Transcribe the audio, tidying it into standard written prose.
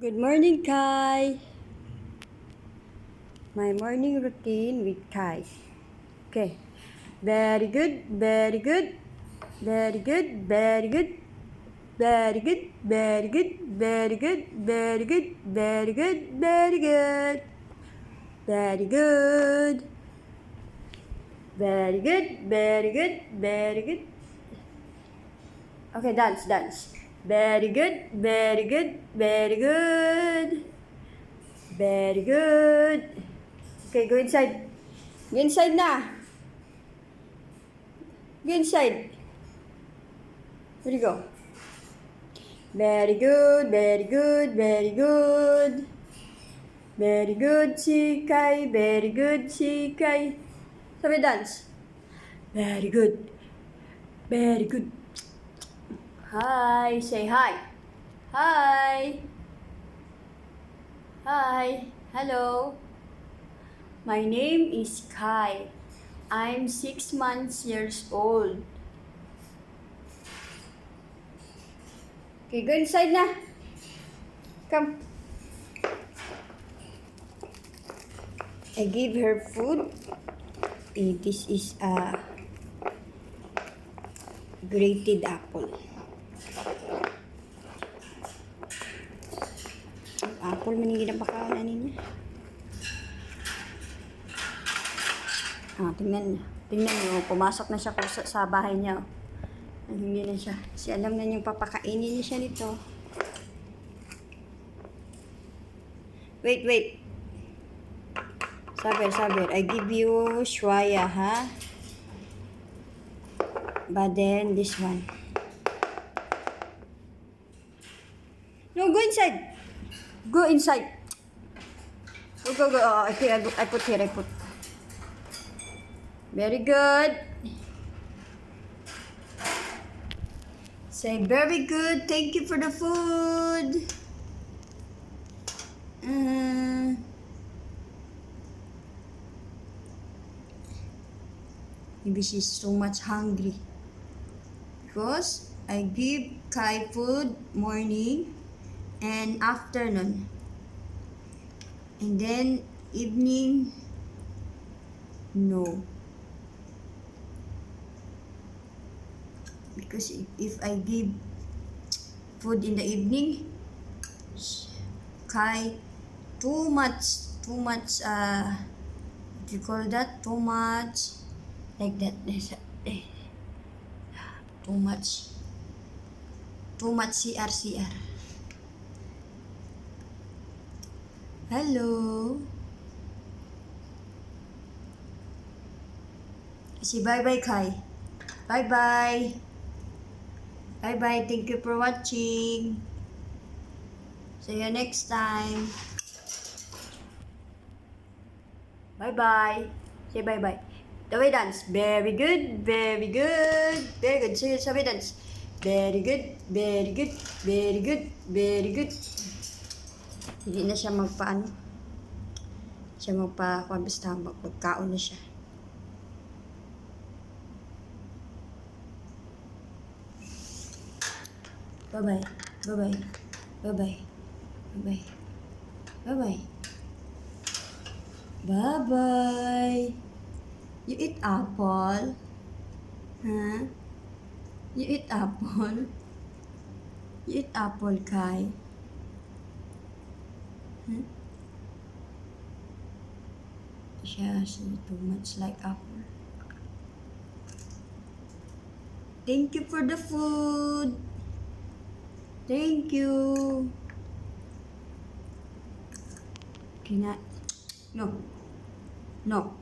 Good morning, Kai. My morning routine with Kai. Okay. Very good, very good, very good, very good, very good, very good, very good, very good, very good, very good, very good, very good, very good, very good. Okay, dance, dance. Very good, very good, very good. Very good. Okay, go inside. Go inside na. Go inside. Where you go? Very good, very good, very good. Very good, Chikai. Very good, Chikai. Sabi dance. Very good. Very good. Hi. Say hi. Hi. Hi. Hello. My name is Kai. I'm 6 months years old. Okay, go inside na. Come. I give her food. This is a grated apple. Apple man yung ginapakaon na niya. Tingnan niya. Tingnan niyo, pumasok na siya sa bahay niya. Hindi na siya. Kasi alam na niyang papakainin niya siya nito. Wait, wait. Saber. I give you shwaya, ha? But then, this one. No, go inside. Go inside. Go. Oh, okay, I put here, I put. Very good. Say, very good. Thank you for the food. Maybe she's so much hungry. Because I give Kai food morning and afternoon. And then evening, no. Because if I give food in the evening, Kai too much, what do you call that? Too much, like that. Too much CR. Hello. Say bye-bye, Kai. Bye-bye. Bye-bye. Thank you for watching. See you next time. Bye-bye. Say bye-bye. The way dance. Very good. Very good. Very good. Say the dance. Very good. Very good. Very good. Very good. Hindi na siya magpaano. Siya basta magkaon na siya. Bye-bye. Bye-bye. Bye-bye. Bye-bye. Bye-bye. Bye-bye. You eat apple? Huh? You eat apple? You eat apple, Kai? Huh? Siya too much like apple. Thank you for the food. Thank you. Cannot. No.